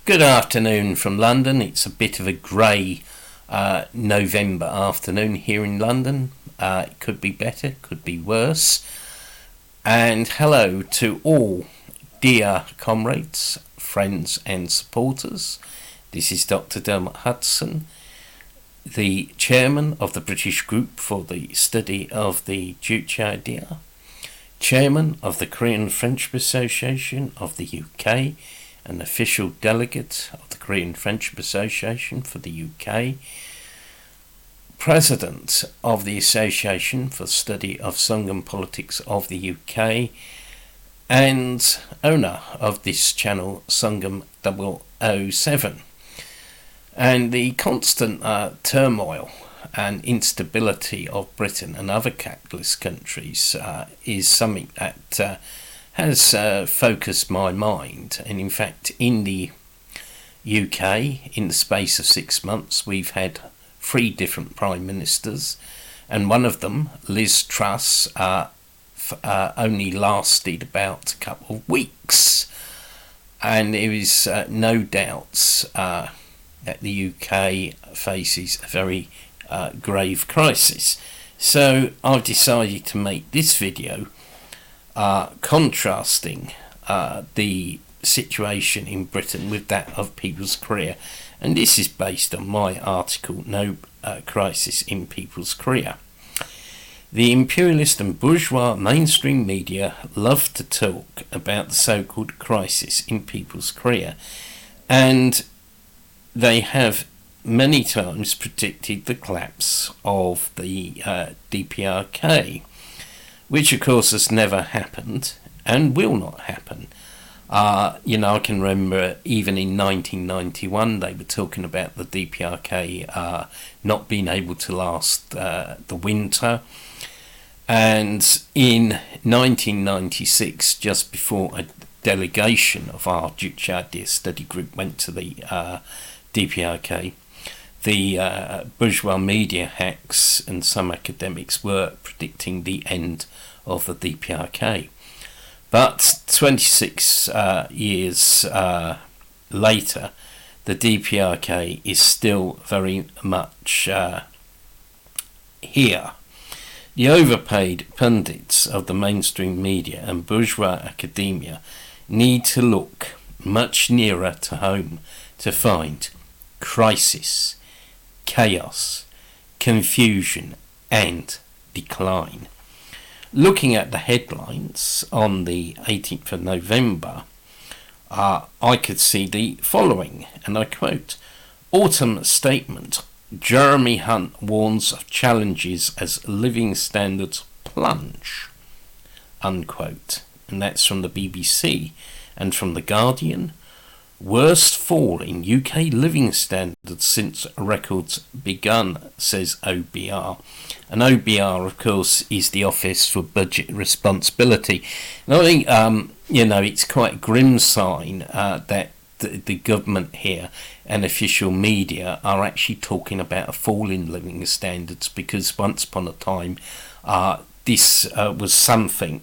Good afternoon from London. It's a bit of a grey November afternoon here in London. It could be better, could be worse. And hello to all dear comrades, friends and supporters. This is Dr. Dermot Hudson, the chairman of the British Group for the Study of the Juche Idea, chairman of the Korean Friendship Association of the UK, an official delegate of the Korean Friendship Association for the UK, president of the Association for the Study of Songun Politics of the UK, and owner of this channel, Songun 007. And the constant turmoil and instability of Britain and other capitalist countries is something that has focused my mind. And in fact, in the UK, in the space of 6 months, we've had 3 different prime ministers, and one of them, Liz Truss, only lasted about a couple of weeks. And there is no doubts that the UK faces a very grave crisis. So I've decided to make this video contrasting the situation in Britain with that of People's Korea, and this is based on my article, No Crisis in People's Korea. The imperialist and bourgeois mainstream media love to talk about the so-called crisis in People's Korea, and they have many times predicted the collapse of the DPRK, which of course has never happened and will not happen. I can remember even in 1991 they were talking about the DPRK not being able to last the winter. And in 1996, just before a delegation of our Juche Idea study group went to the DPRK, the bourgeois media hacks and some academics were predicting the end of the DPRK. But 26 years later, the DPRK is still very much here. The overpaid pundits of the mainstream media and bourgeois academia need to look much nearer to home to find crisis, chaos, confusion and decline. Looking at the headlines on the 18th of November, I could see the following, and I quote, "Autumn Statement, Jeremy Hunt warns of challenges as living standards plunge," unquote. And that's from the BBC. And from The Guardian, "Worst fall in UK living standards since records begun," says OBR. And OBR, of course, is the Office for Budget Responsibility. And I think, it's quite a grim sign that the government here and official media are actually talking about a fall in living standards, because once upon a time, this was something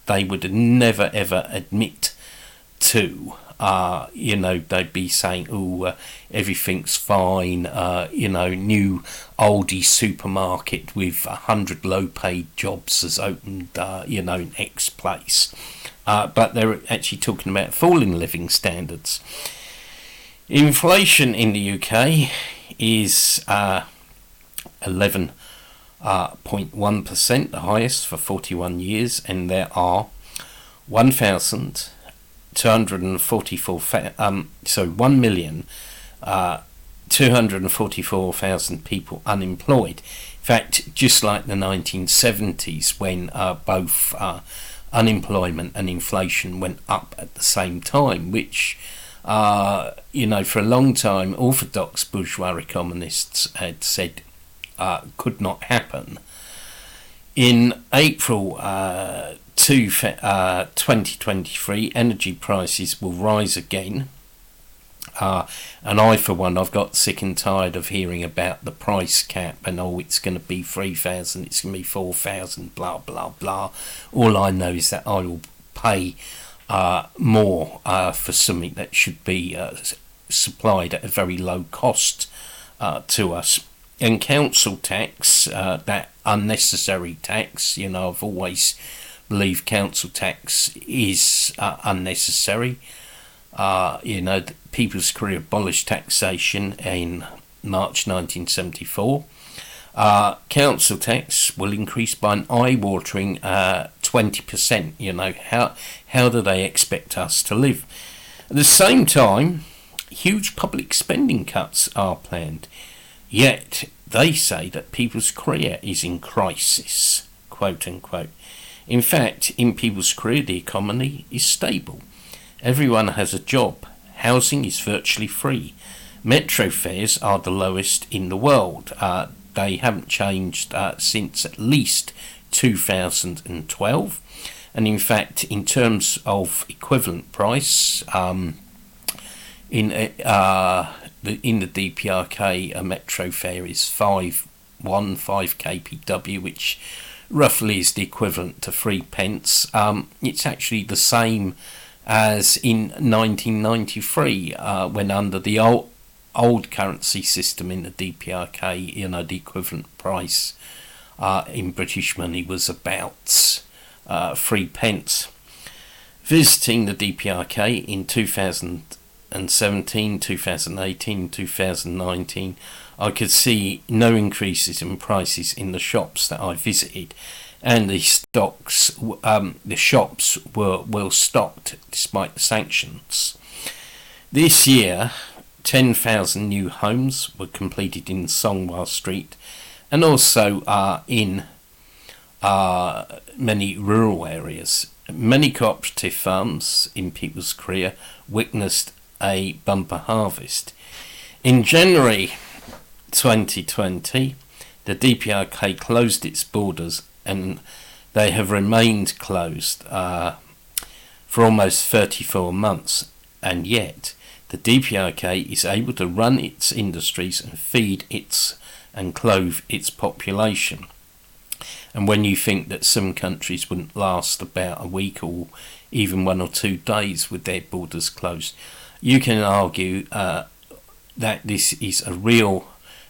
they would never ever admit to. They'd be saying, everything's fine, new oldie supermarket with 100 low-paid jobs has opened, in X place. But they're actually talking about falling living standards. Inflation in the UK is 11.1%, the highest for 41 years, and there are 1,244,000 people unemployed. In fact, just like the 1970s, when both unemployment and inflation went up at the same time, which, for a long time, orthodox bourgeois economists had said could not happen. In April 2023, energy prices will rise again. And I, for one, I've got sick and tired of hearing about the price cap and, it's going to be 3,000, it's going to be 4,000, blah, blah, blah. All I know is that I will pay more for something that should be supplied at a very low cost to us. And council tax, that unnecessary tax, I've always believed council tax is unnecessary. The People's Career abolished taxation in March 1974. Council tax will increase by an eye-watering 20%. How do they expect us to live? At the same time, huge public spending cuts are planned. Yet they say that People's Career is in crisis, quote unquote. In fact, in People's Career, the economy is stable. Everyone has a job. Housing is virtually free. Metro fares are the lowest in the world. They haven't changed since at least 2012. And in fact, in terms of equivalent price, in the DPRK, a metro fare is 5 kpw, which roughly is the equivalent to 3 pence. It's actually the same as in 1993, when under the old currency system in the DPRK, the equivalent price in British money was about 3 pence. Visiting the DPRK in 2017, 2018, 2019, I could see no increases in prices in the shops that I visited, and the shops were well stocked despite the sanctions. This year, 10,000 new homes were completed in Songun Street, and also in many rural areas. Many cooperative farms in People's Career witnessed a bumper harvest. In January 2020, the DPRK closed its borders, and they have remained closed for almost 34 months, and yet the DPRK is able to run its industries and feed and clothe its population. And when you think that some countries wouldn't last about a week or even 1 or 2 days with their borders closed, you can argue that this is a real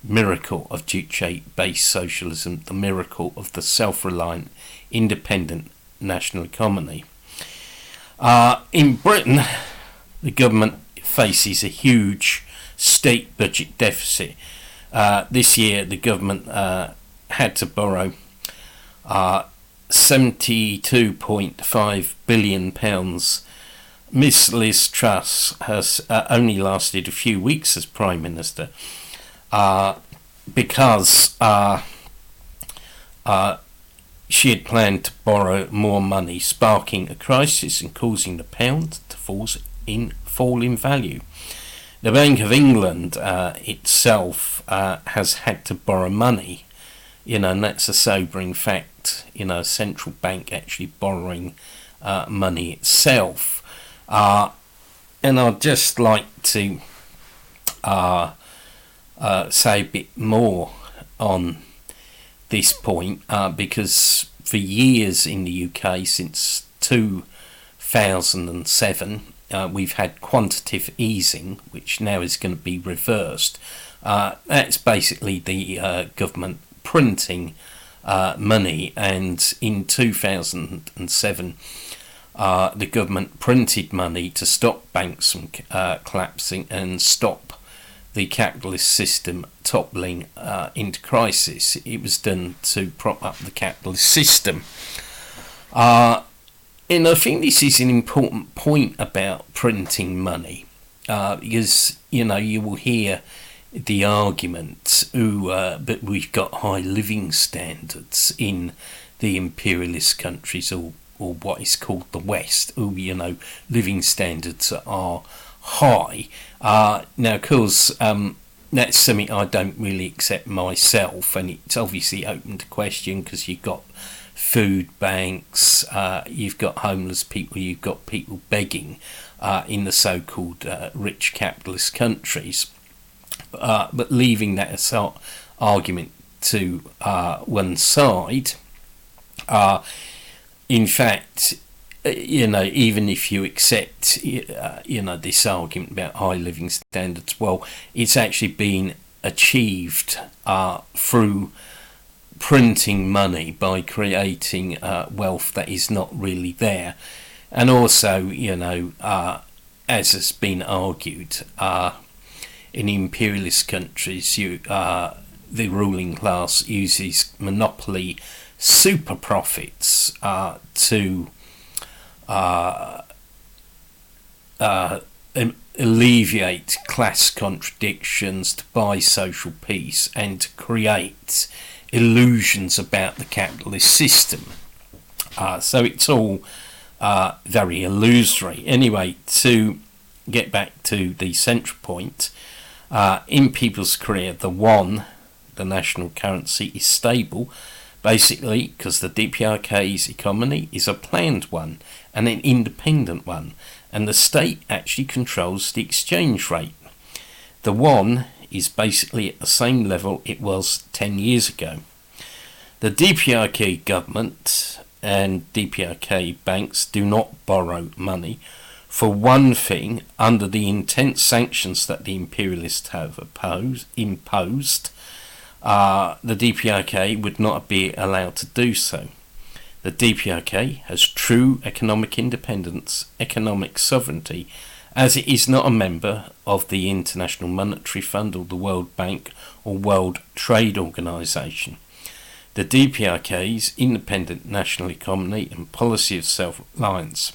miracle of Juche-based socialism, the miracle of the self-reliant, independent national economy. In Britain, the government faces a huge state budget deficit. This year, the government had to borrow £72.5 billion. Miss Liz Truss has only lasted a few weeks as Prime Minister because she had planned to borrow more money, sparking a crisis and causing the pound to fall in value. The Bank of England itself has had to borrow money, and that's a sobering fact, a central bank actually borrowing money itself. And I'd just like to say a bit more on this point, because for years in the UK, since 2007, we've had quantitative easing, which now is going to be reversed. That's basically the government printing money, and in 2007 the government printed money to stop banks from collapsing and stop the capitalist system toppling into crisis. It was done to prop up the capitalist system. And I think this is an important point about printing money, because you will hear the argument, but we've got high living standards in the imperialist countries, or what is called the West. Living standards are high. Now, of course, that's something I don't really accept myself, and it's obviously open to question, because you've got food banks, you've got homeless people, you've got people begging in the so-called rich capitalist countries. But leaving that argument to one side, in fact, even if you accept, this argument about high living standards, well, it's actually been achieved through printing money by creating wealth that is not really there. And also, as has been argued, in imperialist countries, the ruling class uses monopoly super profits to alleviate class contradictions, to buy social peace, and to create illusions about the capitalist system. So it's all very illusory. Anyway, to get back to the central point, in people's career, the won, the national currency, is stable, basically because the DPRK's economy is a planned one and an independent one, and the state actually controls the exchange rate. The won is basically at the same level it was 10 years ago. The DPRK government and DPRK banks do not borrow money. For one thing, under the intense sanctions that the imperialists have imposed, the DPRK would not be allowed to do so. The DPRK has true economic independence, economic sovereignty, as it is not a member of the International Monetary Fund or the World Bank or World Trade Organization. The DPRK's independent national economy and policy of self-reliance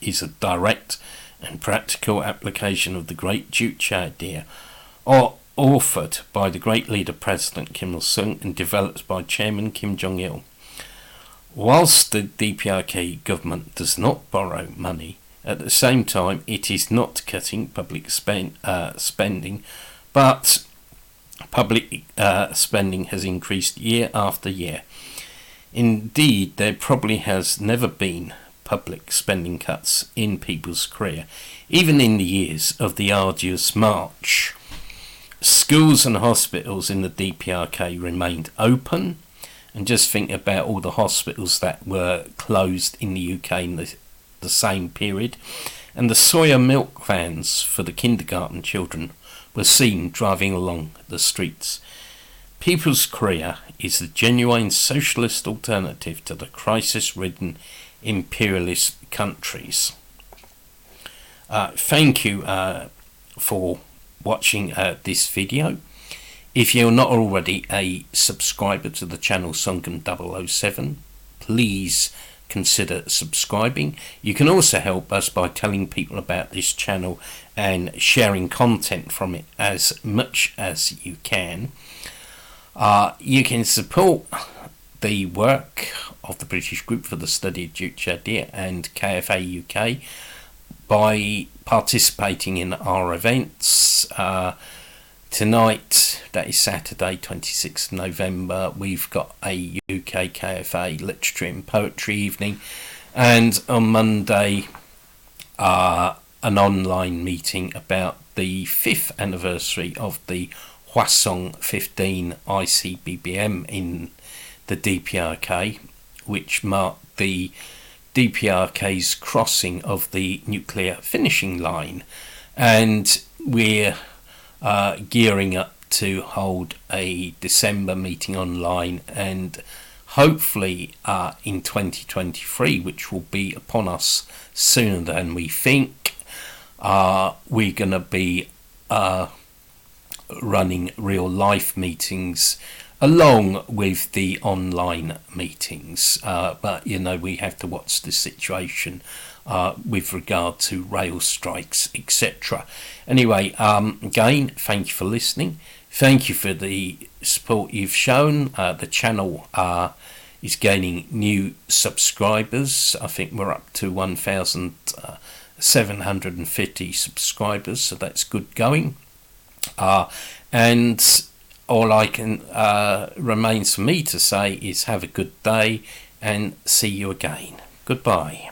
is a direct and practical application of the great Juche Idea, authored by the great leader President Kim Il-sung and developed by Chairman Kim Jong-il. Whilst the DPRK government does not borrow money, at the same time it is not cutting public spending, but public spending has increased year after year. Indeed, there probably has never been public spending cuts in people's career, even in the years of the arduous march. Schools and hospitals in the DPRK remained open, and just think about all the hospitals that were closed in the UK in the same period, and the soya milk vans for the kindergarten children were seen driving along the streets. People's Korea is the genuine socialist alternative to the crisis-ridden imperialist countries. Thank you for watching this video. If you're not already a subscriber to the channel Songun 007, please consider subscribing. You can also help us by telling people about this channel and sharing content from it as much as you can. You can support the work of the British Group for the Study of Juche Idea and KFA UK by participating in our events. Tonight, that is Saturday 26th November, we've got a UK KFA literature and poetry evening, and on Monday an online meeting about the 5th anniversary of the Hwasong 15 ICBBM in the DPRK, which marked the DPRK's crossing of the nuclear finishing line, and we're gearing up to hold a December meeting online, and hopefully in 2023, which will be upon us sooner than we think, we're going to be running real life meetings along with the online meetings, but we have to watch the situation with regard to rail strikes, etc. Anyway, again, thank you for listening. Thank you for the support you've shown. The channel is gaining new subscribers. I think we're up to 1,750 subscribers, so that's good going. And all I can remains for me to say is have a good day and see you again. Goodbye.